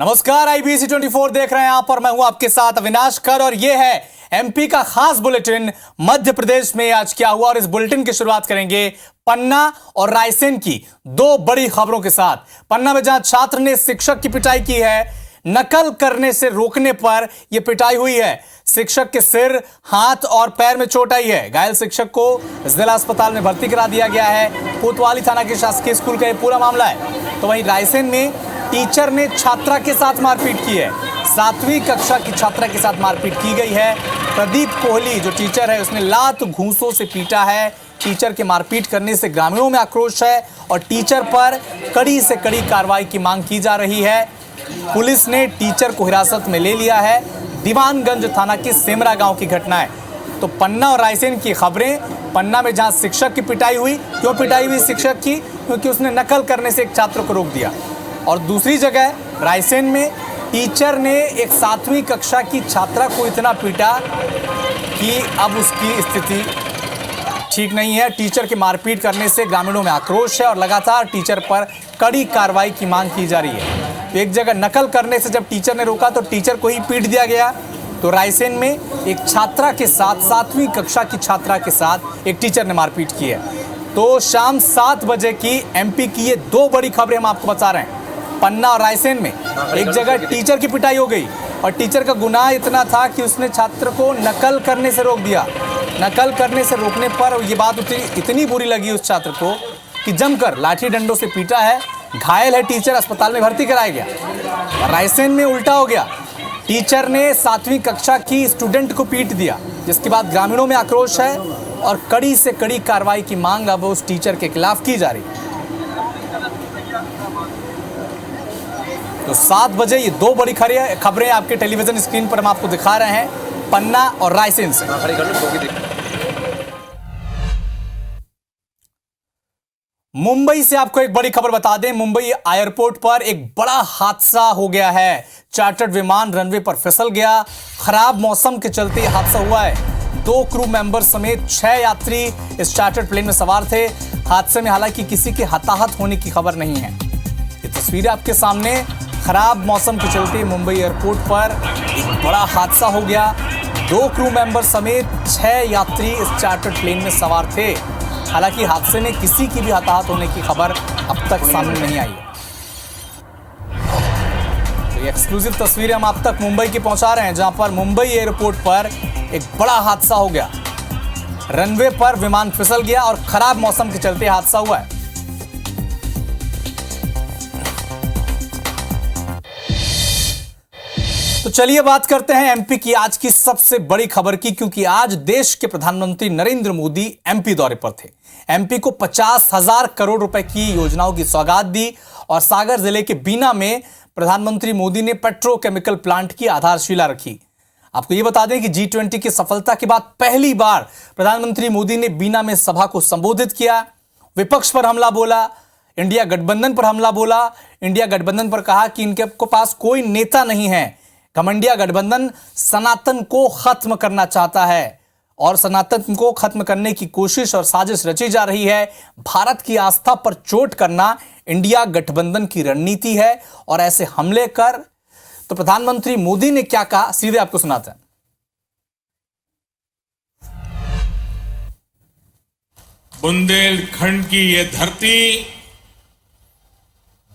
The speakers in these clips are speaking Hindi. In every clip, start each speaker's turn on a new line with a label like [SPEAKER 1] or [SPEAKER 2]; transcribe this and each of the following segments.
[SPEAKER 1] नमस्कार, IBC 24 देख रहे हैं आप और मैं हूं आपके साथ अविनाश कर और यह है एमपी का खास बुलेटिन मध्य प्रदेश में आज क्या हुआ। और इस बुलेटिन की शुरुआत करेंगे पन्ना और रायसेन की दो बड़ी खबरों के साथ। पन्ना में जहां छात्र ने शिक्षक की पिटाई की है, नकल करने से रोकने पर यह पिटाई हुई है। शिक्षक के सिर, हाथ और पैर में चोट आई है। घायल शिक्षक को जिला अस्पताल में भर्ती करा दिया गया है। कोतवाली थाना के शासकीय स्कूल का यह पूरा मामला है। तो वहीं रायसेन में टीचर ने छात्रा के साथ मारपीट की है। 7वीं कक्षा की छात्रा के साथ मारपीट की गई है। प्रदीप कोहली जो टीचर है उसने लात घूंसों से पीटा है। टीचर के मारपीट करने से ग्रामीणों में आक्रोश है और टीचर पर कड़ी से कड़ी कार्रवाई की मांग की जा रही है। पुलिस ने टीचर को हिरासत में ले लिया है। दीवानगंज थाना के सेमरा गांव की घटना है। तो पन्ना और रायसेन की खबरें। पन्ना में जहां शिक्षक की पिटाई हुई, क्यों पिटाई हुई शिक्षक की? क्योंकि उसने नकल करने से एक छात्र को रोक दिया। और दूसरी जगह रायसेन में टीचर ने एक 7वीं कक्षा की छात्रा को इतना पीटा कि अब उसकी स्थिति ठीक नहीं है। टीचर के मारपीट करने से ग्रामीणों में आक्रोश है और लगातार टीचर पर कड़ी कार्रवाई की मांग की जा रही है। तो एक जगह नकल करने से जब टीचर ने रोका तो टीचर को ही पीट दिया गया। तो रायसेन में एक छात्रा के साथ, 7वीं कक्षा की छात्रा के साथ एक टीचर ने मारपीट की है। तो शाम 7 बजे की एमपी की ये दो बड़ी खबरें हम आपको बता रहे हैं। पन्ना और रायसेन में एक जगह टीचर की पिटाई हो गई और टीचर का गुनाह इतना था कि उसने छात्र को नकल करने से रोक दिया। नकल करने से रोकने पर ये बात इतनी बुरी लगी उस छात्र को कि जमकर लाठी डंडों से पीटा है। घायल है टीचर, अस्पताल में भर्ती कराया गया। रायसेन में उल्टा हो गया। टीचर ने 7वीं कक्षा की स्टूडेंट को पीट दिया, जिसके बाद ग्रामीणों में आक्रोश है और कड़ी से कड़ी कार्रवाई की मांग अब उस टीचर के खिलाफ की जा रही है। तो 7 बजे ये दो बड़ी खबरें आपके टेलीविजन स्क्रीन पर हम आपको दिखा रहे हैं, पन्ना और रायसेन से। मुंबई से आपको एक बड़ी खबर बता दें। मुंबई एयरपोर्ट पर एक बड़ा हादसा हो गया है। चार्टर्ड विमान रनवे पर फिसल गया। खराब मौसम के चलते हादसा हुआ है। 2 क्रू मेंबर समेत 6 यात्री इस चार्टर्ड प्लेन में सवार थे। हादसे में हालांकि किसी के हताहत होने की खबर नहीं है। ये तस्वीरें आपके सामने। खराब मौसम के चलते मुंबई एयरपोर्ट पर एक बड़ा हादसा हो गया। 2 क्रू मेंबर समेत 6 यात्री इस चार्टर्ड प्लेन में सवार थे। हालांकि हादसे में किसी की भी हताहत होने की खबर अब तक सामने नहीं आई है। तो ये एक्सक्लूसिव तस्वीरें हम आप तक मुंबई की पहुंचा रहे हैं, जहां पर मुंबई एयरपोर्ट पर एक बड़ा हादसा हो गया। रनवे पर विमान फिसल गया और खराब मौसम के चलते हादसा हुआ है। तो चलिए बात करते हैं एमपी की आज की सबसे बड़ी खबर की, क्योंकि आज देश के प्रधानमंत्री नरेंद्र मोदी एमपी दौरे पर थे। एमपी को 50,000 करोड़ रुपए की योजनाओं की सौगात दी और सागर जिले के बीना में प्रधानमंत्री मोदी ने पेट्रोकेमिकल प्लांट की आधारशिला रखी। आपको यह बता दें कि G20 की सफलता के बाद पहली बार प्रधानमंत्री मोदी ने बीना में सभा को संबोधित किया। विपक्ष पर हमला बोला, इंडिया गठबंधन पर हमला बोला। इंडिया गठबंधन पर कहा कि इनके पास कोई नेता नहीं है। घमंडिया गठबंधन सनातन को खत्म करना चाहता है और सनातन को खत्म करने की कोशिश और साजिश रची जा रही है। भारत की आस्था पर चोट करना इंडिया गठबंधन की रणनीति है और ऐसे हमले कर। तो प्रधानमंत्री मोदी ने क्या कहा, सीधे आपको सुनाते हैं।
[SPEAKER 2] बुंदेलखंड की ये धरती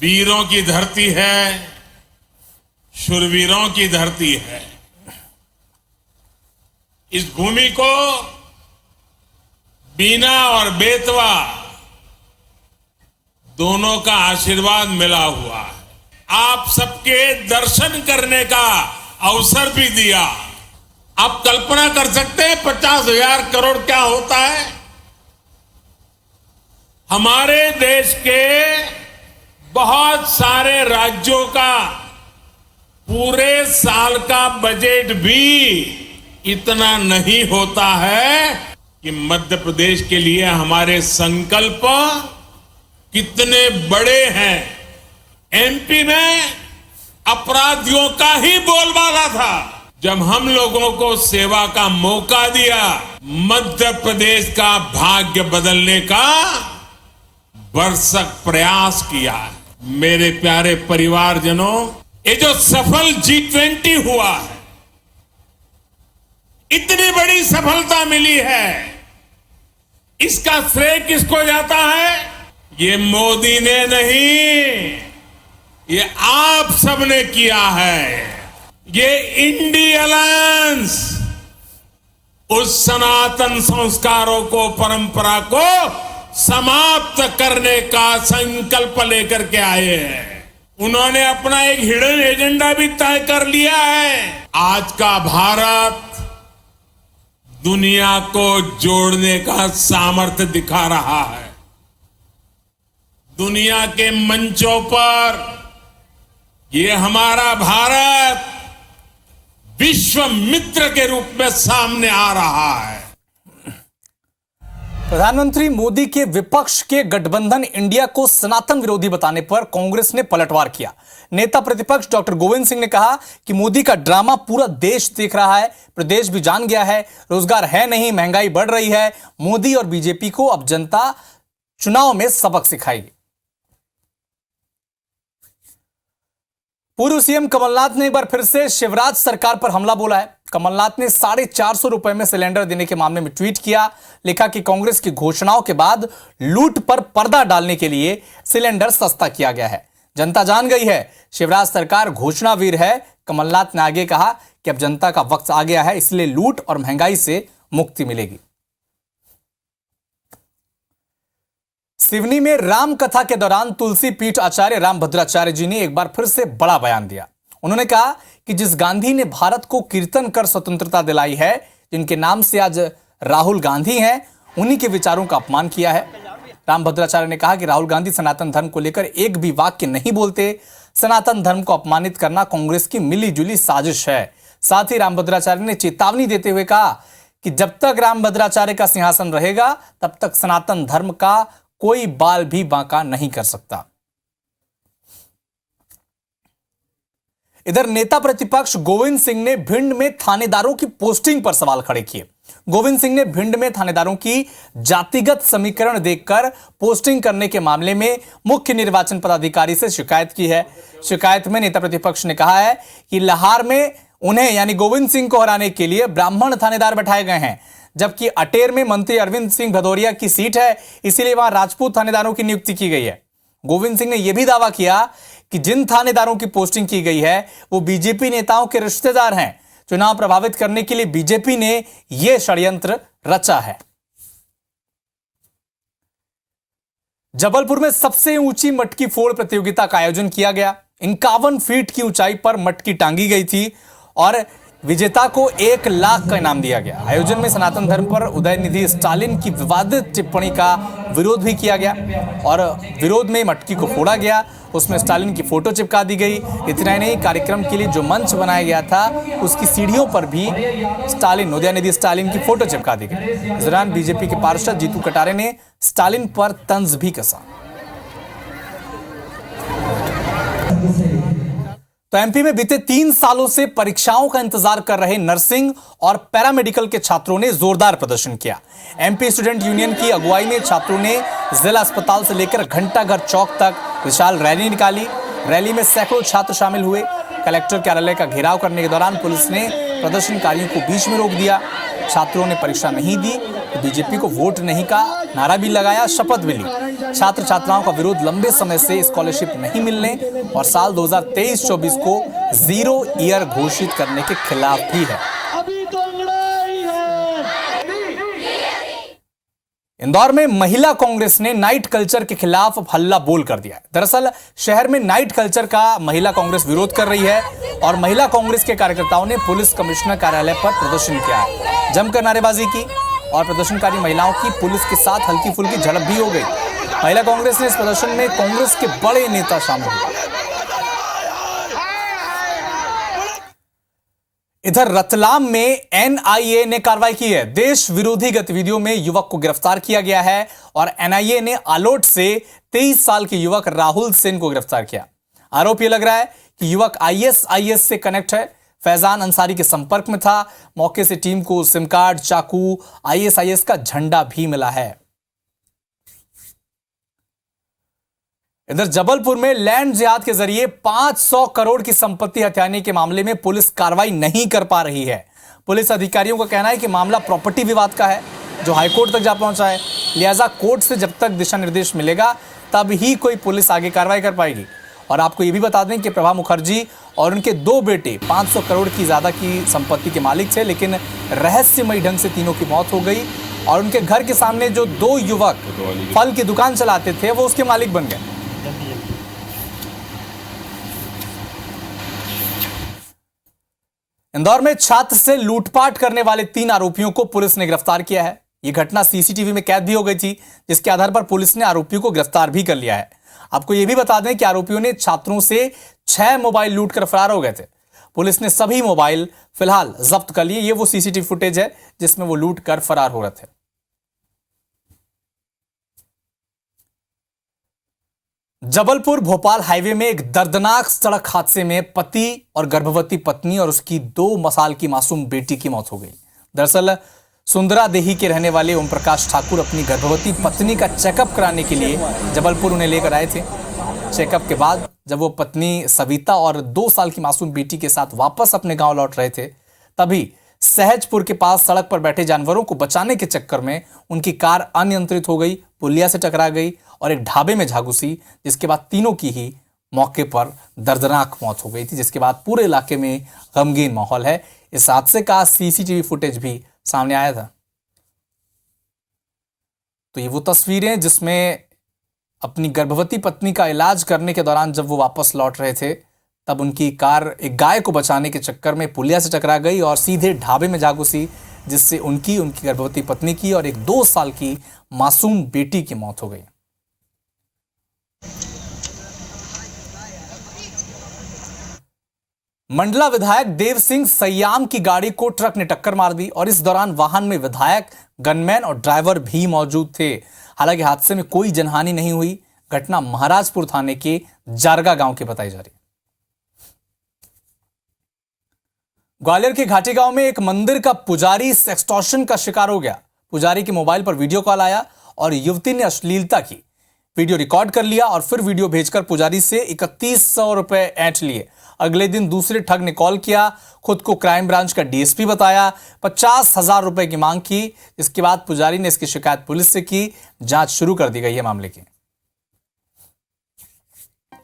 [SPEAKER 2] वीरों की धरती है, शूरवीरों की धरती है। इस भूमि को बीना और बेतवा दोनों का आशीर्वाद मिला हुआ है। आप सबके दर्शन करने का अवसर भी दिया। आप कल्पना कर सकते हैं 50,000 करोड़ क्या होता है? हमारे देश के बहुत सारे राज्यों का पूरे साल का बजट भी इतना नहीं होता है कि मध्य प्रदेश के लिए हमारे संकल्प कितने बड़े हैं। एमपी में अपराधियों का ही बोलबाला था। जब हम लोगों को सेवा का मौका दिया, मध्य प्रदेश का भाग्य बदलने का भरसक प्रयास किया। मेरे प्यारे परिवारजनों, ये जो सफल G20 हुआ है, इतनी बड़ी सफलता मिली है, इसका श्रेय किसको जाता है? ये मोदी ने नहीं, ये आप सबने किया है। ये इंडी अलायंस उस सनातन संस्कारों को, परंपरा को समाप्त करने का संकल्प लेकर के आए हैं। उन्होंने अपना एक हिडन एजेंडा भी तय कर लिया है। आज का भारत दुनिया को जोड़ने का सामर्थ्य दिखा रहा है। दुनिया के मंचों पर ये हमारा भारत विश्व मित्र के रूप में सामने आ रहा है।
[SPEAKER 1] प्रधानमंत्री मोदी के विपक्ष के गठबंधन इंडिया को सनातन विरोधी बताने पर कांग्रेस ने पलटवार किया। नेता प्रतिपक्ष डॉक्टर गोविंद सिंह ने कहा कि मोदी का ड्रामा पूरा देश देख रहा है, प्रदेश भी जान गया है, रोजगार है नहीं, महंगाई बढ़ रही है। मोदी और बीजेपी को अब जनता चुनाव में सबक सिखाएगी। पूर्व सीएम कमलनाथ ने एक बार फिर से शिवराज सरकार पर हमला बोला है। कमलनाथ ने 450 रुपए में सिलेंडर देने के मामले में ट्वीट किया, लिखा कि कांग्रेस की घोषणाओं के बाद लूट पर पर्दा डालने के लिए सिलेंडर सस्ता किया गया है। जनता जान गई है, शिवराज सरकार घोषणावीर है। कमलनाथ ने आगे कहा कि अब जनता का वक्त आ गया है, इसलिए लूट और महंगाई से मुक्ति मिलेगी। सिवनी में राम कथा के दौरान तुलसी पीठ आचार्य रामभद्राचार्य जी ने एक बार फिर से बड़ा बयान दिया। उन्होंने कहा कि जिस गांधी ने भारत को कीर्तन कर स्वतंत्रता दिलाई है, जिनके नाम से आज राहुल गांधी हैं, उन्हीं के विचारों का अपमान किया है। रामभद्राचार्य ने कहा कि राहुल गांधी सनातन धर्म को लेकर एक भी वाक्य नहीं बोलते। सनातन धर्म को अपमानित करना कांग्रेस की मिलीजुली साजिश है। साथ ही रामभद्राचार्य ने चेतावनी देते हुए कहा कि जब तक रामभद्राचार्य का सिंहासन रहेगा, तब तक सनातन धर्म का कोई बाल भी बांका नहीं कर सकता। इधर नेता प्रतिपक्ष गोविंद सिंह ने भिंड में थानेदारों की पोस्टिंग पर सवाल खड़े किए। गोविंद सिंह ने भिंड में थानेदारों की जातिगत समीकरण देखकर पोस्टिंग करने के मामले में मुख्य निर्वाचन पदाधिकारी से शिकायत की है। शिकायत में नेता प्रतिपक्ष ने कहा है कि लाहार में उन्हें यानी गोविंद सिंह को हराने के लिए ब्राह्मण थानेदार बैठाए गए हैं, जबकि अटेर में मंत्री अरविंद सिंह भदौरिया की सीट है, इसीलिए वहां राजपूत थानेदारों की नियुक्ति की गई है। गोविंद सिंह ने यह भी दावा किया कि जिन थानेदारों की पोस्टिंग की गई है वो बीजेपी नेताओं के रिश्तेदार हैं। चुनाव प्रभावित करने के लिए बीजेपी ने यह षड्यंत्र रचा है। जबलपुर में सबसे ऊंची मटकी फोड़ प्रतियोगिता का आयोजन किया गया। 51 फीट की ऊंचाई पर मटकी टांगी गई थी और विजेता को 1 लाख का इनाम दिया गया। आयोजन में सनातन धर्म पर उदयनिधि स्टालिन की विवादित टिप्पणी का विरोध भी किया गया और विरोध में मटकी को फोड़ा गया। उसमें स्टालिन की फोटो चिपका दी गई। इतना ही नहीं, कार्यक्रम के लिए जो मंच बनाया गया था उसकी सीढ़ियों पर भी उदयनिधि स्टालिन की फोटो चिपका दी गई। इस दौरान बीजेपी के पार्षद जीतू कटारे ने स्टालिन पर तंज भी कसा। तो एमपी में बीते 3 सालों से परीक्षाओं का इंतजार कर रहे नर्सिंग और पैरामेडिकल के छात्रों ने जोरदार प्रदर्शन किया। एमपी स्टूडेंट यूनियन की अगुवाई में छात्रों ने जिला अस्पताल से लेकर घंटाघर चौक तक विशाल रैली निकाली। रैली में सैकड़ों छात्र शामिल हुए। कलेक्टर कार्यालय का घेराव करने के दौरान पुलिस ने प्रदर्शनकारियों को बीच में रोक दिया। छात्रों ने परीक्षा नहीं दी, बीजेपी को वोट नहीं का नारा भी लगाया, शपथ भी ली। छात्र छात्राओं का विरोध लंबे समय से स्कॉलरशिप नहीं मिलने और साल 2023-24 को 0 ईयर घोषित करने के खिलाफ भी है। इंदौर में महिला कांग्रेस ने नाइट कल्चर के खिलाफ हल्ला बोल कर दिया है। दरअसल शहर में नाइट कल्चर का महिला कांग्रेस विरोध कर रही है और महिला कांग्रेस के कार्यकर्ताओं ने पुलिस कमिश्नर कार्यालय पर प्रदर्शन किया है। जमकर नारेबाजी की और प्रदर्शनकारी महिलाओं की पुलिस के साथ हल्की फुल्की झड़प भी हो गई। महिला कांग्रेस ने इस प्रदर्शन में कांग्रेस के बड़े नेता शामिल हुए। इधर रतलाम में एनआईए ने कार्रवाई की है। देश विरोधी गतिविधियों में युवक को गिरफ्तार किया गया है और एनआईए ने आलोट से 23 साल के युवक राहुल सेन को गिरफ्तार किया। आरोप यह लग रहा है कि युवक आईएसआईएस से कनेक्ट है, फैजान अंसारी के संपर्क में था। मौके से टीम को सिम कार्ड, चाकू, आईएसआईएस का झंडा भी मिला है। इधर जबलपुर में लैंड जिहाद के जरिए 500 करोड़ की संपत्ति हथियाने के मामले में पुलिस कार्रवाई नहीं कर पा रही है। पुलिस अधिकारियों का कहना है कि मामला प्रॉपर्टी विवाद का है जो हाईकोर्ट तक जा पहुंचा है। लिहाजा कोर्ट से जब तक दिशा निर्देश मिलेगा तब ही कोई पुलिस आगे कार्रवाई कर पाएगी। और आपको ये भी बता दें कि प्रभा मुखर्जी और उनके 2 बेटे 500 करोड़ की ज्यादा की संपत्ति के मालिक थे, लेकिन रहस्यमयी ढंग से तीनों की मौत हो गई और उनके घर के सामने जो 2 युवक फल की दुकान चलाते थे वो उसके मालिक बन गए। इंदौर में छात्र से लूटपाट करने वाले 3 आरोपियों को पुलिस ने गिरफ्तार किया है। यह घटना सीसीटीवी में कैद भी हो गई थी, जिसके आधार पर पुलिस ने आरोपियों को गिरफ्तार भी कर लिया है। आपको यह भी बता दें कि आरोपियों ने छात्रों से 6 मोबाइल लूट कर फरार हो गए थे। पुलिस ने सभी मोबाइल फिलहाल जब्त कर लिए। ये वो सीसीटीवी फुटेज है जिसमें वो लूट कर फरार हो रहे थे। जबलपुर भोपाल हाईवे में एक दर्दनाक सड़क हादसे में पति और गर्भवती पत्नी और उसकी 2 साल की मासूम बेटी की मौत हो गई। दरअसल सुंदरा देही के रहने वाले ओम प्रकाश ठाकुर अपनी गर्भवती पत्नी का चेकअप कराने के लिए जबलपुर उन्हें लेकर आए थे। चेकअप के बाद जब वो पत्नी सविता और 2 साल की मासूम बेटी के साथ वापस अपने गांव लौट रहे थे, तभी सहजपुर के पास सड़क पर बैठे जानवरों को बचाने के चक्कर में उनकी कार अनियंत्रित हो गई, पुलिया से टकरा गई और एक ढाबे में जा घुसी, जिसके बाद तीनों की ही मौके पर दर्दनाक मौत हो गई थी। जिसके बाद पूरे इलाके में गमगीन माहौल है। इस हादसे का सीसीटीवी फुटेज भी सामने आया था। तो ये वो तस्वीरें जिसमें अपनी गर्भवती पत्नी का इलाज करने के दौरान जब वो वापस लौट रहे थे, तब उनकी कार एक गाय को बचाने के चक्कर में पुलिया से टकरा गई और सीधे ढाबे में जा घुसी, जिससे उनकी गर्भवती पत्नी की और एक 2 साल की मासूम बेटी की मौत हो गई। मंडला विधायक देव सिंह सयाम की गाड़ी को ट्रक ने टक्कर मार दी और इस दौरान वाहन में विधायक, गनमैन और ड्राइवर भी मौजूद थे। हालांकि हादसे में कोई जनहानि नहीं हुई। घटना महाराजपुर थाने के जारगा गांव की बताई जा रही है। ग्वालियर के घाटी गांव में एक मंदिर का पुजारी एक्सटॉर्शन का शिकार हो गया। पुजारी के मोबाइल पर वीडियो कॉल आया और युवती ने अश्लीलता की। वीडियो रिकॉर्ड कर लिया और फिर वीडियो भेजकर पुजारी से 3100 रुपए ऐंठ लिए। अगले दिन दूसरे ठग ने कॉल किया, खुद को क्राइम ब्रांच का डीएसपी बताया, 50,000 रुपए की मांग की। इसके बाद पुजारी ने इसकी शिकायत पुलिस से की। जांच शुरू कर दी गई है मामले की।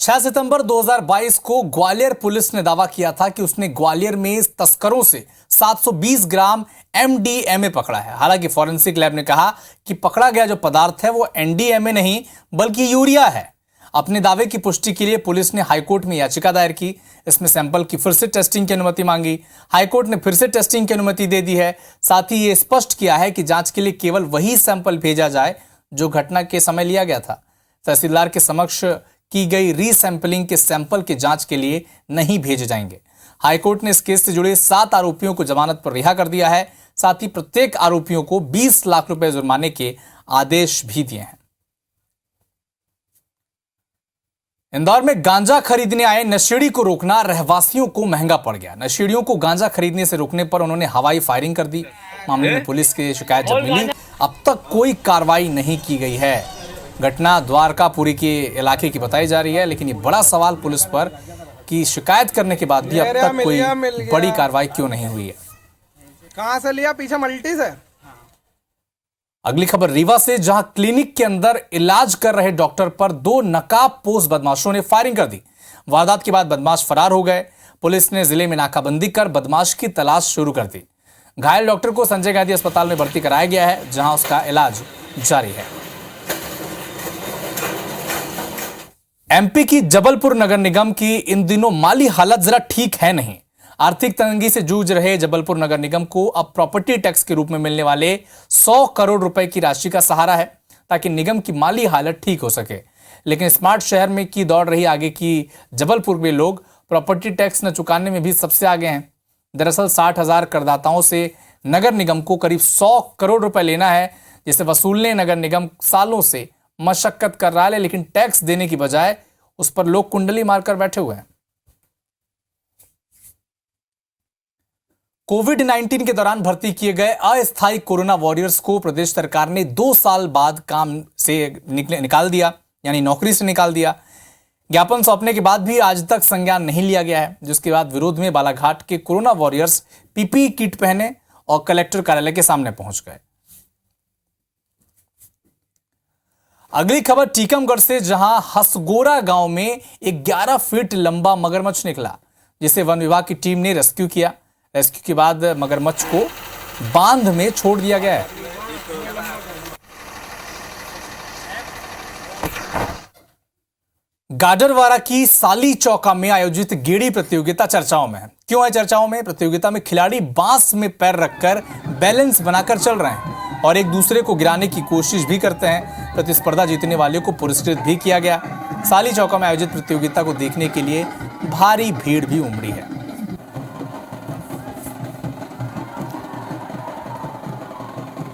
[SPEAKER 1] 6 सितंबर 2022 को ग्वालियर पुलिस ने दावा किया था कि उसने ग्वालियर में तस्करों से 720 ग्राम एमडीएमए पकड़ा है। हालांकि फॉरेंसिक लैब ने कहा कि पकड़ा गया जो पदार्थ है वो एनडीएमए नहीं बल्कि यूरिया है। अपने दावे की पुष्टि के लिए पुलिस ने हाईकोर्ट में याचिका दायर की। इसमें सैंपल की फिर से टेस्टिंग की अनुमति मांगी। हाईकोर्ट ने फिर से टेस्टिंग की अनुमति दे दी है। साथ ही यह स्पष्ट किया है कि जांच के लिए केवल वही सैंपल भेजा जाए जो घटना के समय लिया गया था। तहसीलदार के समक्ष की गई रीसैंपलिंग के सैंपल के जांच के लिए नहीं भेजे जाएंगे। हाईकोर्ट ने इस केस से जुड़े 7 आरोपियों को जमानत पर रिहा कर दिया है। साथ ही प्रत्येक आरोपियों को 20 लाख रुपए जुर्माने के आदेश भी दिए हैं। इंदौर में गांजा खरीदने आए नशेड़ी को रोकना रहवासियों को महंगा पड़ गया। नशेड़ियों को गांजा खरीदने से रोकने पर उन्होंने हवाई फायरिंग कर दी। मामले में पुलिस की शिकायत जब मिली, अब तक कोई कार्रवाई नहीं की गई है। घटना द्वारकापुरी के इलाके की बताई जा रही है, लेकिन ये बड़ा सवाल पुलिस पर कि शिकायत करने के बाद भी अब तक कोई बड़ी कार्रवाई क्यों नहीं हुई है।
[SPEAKER 3] कहां से लिया? पीछे मल्टी से।
[SPEAKER 1] अगली खबर रीवा से, जहां क्लिनिक के अंदर इलाज कर रहे डॉक्टर पर 2 नकाबपोश बदमाशों ने फायरिंग कर दी। वारदात के बाद बदमाश फरार हो गए। पुलिस ने जिले में नाकाबंदी कर बदमाश की तलाश शुरू कर दी। घायल डॉक्टर को संजय गांधी अस्पताल में भर्ती कराया गया है, जहां उसका इलाज जारी है। एमपी की जबलपुर नगर निगम की इन दिनों माली हालत जरा ठीक है नहीं। आर्थिक तंगी से जूझ रहे जबलपुर नगर निगम को अब प्रॉपर्टी टैक्स के रूप में मिलने वाले 100 करोड़ रुपए की राशि का सहारा है, ताकि निगम की माली हालत ठीक हो सके। लेकिन स्मार्ट शहर में की दौड़ रही आगे की जबलपुर में लोग प्रॉपर्टी टैक्स न चुकाने में भी सबसे आगे हैं। दरअसल 60,000 करदाताओं से नगर निगम को करीब 100 करोड़ रुपए लेना है, जिसे वसूलने नगर निगम सालों से मशक्कत कर रहा है, लेकिन टैक्स देने की बजाय उस पर लोग कुंडली मारकर बैठे हुए हैं। कोविड-19 के दौरान भर्ती किए गए अस्थायी कोरोना वॉरियर्स को प्रदेश सरकार ने 2 साल बाद काम से निकाल दिया, यानी नौकरी से निकाल दिया। ज्ञापन सौंपने के बाद भी आज तक संज्ञान नहीं लिया गया है, जिसके बाद विरोध में बालाघाट के कोरोना वॉरियर्स पीपीई किट पहने और कलेक्टर कार्यालय के सामने पहुंच गए। अगली खबर टीकमगढ़ से, जहां हसगोरा गांव में एक 11 फीट लंबा मगरमच्छ निकला, जिसे वन विभाग की टीम ने रेस्क्यू किया। रेस्क्यू के बाद मगरमच्छ को बांध में छोड़ दिया गया है। गाडरवारा की साली चौका में आयोजित गेड़ी प्रतियोगिता चर्चाओं में है। क्यों है चर्चाओं में? प्रतियोगिता में खिलाड़ी बांस में पैर रखकर बैलेंस बनाकर चल रहे हैं और एक दूसरे को गिराने की कोशिश भी करते हैं। प्रतिस्पर्धा जीतने वाले को पुरस्कृत भी किया गया। साली चौका में आयोजित प्रतियोगिता को देखने के लिए भारी भीड़ भी उमड़ी है।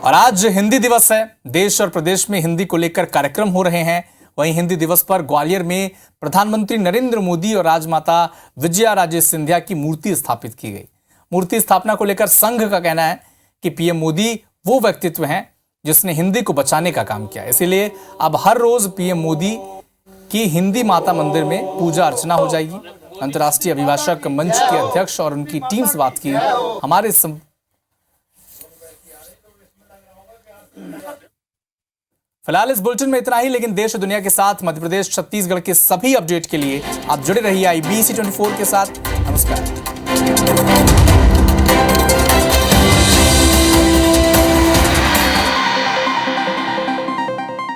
[SPEAKER 1] और आज हिंदी दिवस है। देश और प्रदेश में हिंदी को लेकर कार्यक्रम हो रहे हैं। वहीं हिंदी दिवस पर ग्वालियर में प्रधानमंत्री नरेंद्र मोदी और राजमाता विजया राजे सिंधिया की मूर्ति स्थापित की गई। मूर्ति स्थापना को लेकर संघ का कहना है कि पीएम मोदी वो व्यक्तित्व हैं जिसने हिंदी को बचाने का काम किया। इसीलिए अब हर रोज पीएम मोदी की हिंदी माता मंदिर में पूजा अर्चना हो जाएगी। अंतर्राष्ट्रीय अभिभाषक मंच के अध्यक्ष और उनकी टीम से बात की हमारे फिलहाल इस बुलेटिन में इतना ही, लेकिन देश और दुनिया के साथ मध्य प्रदेश छत्तीसगढ़ के सभी अपडेट के लिए आप जुड़े रहिए IBC 24 के साथ। नमस्कार।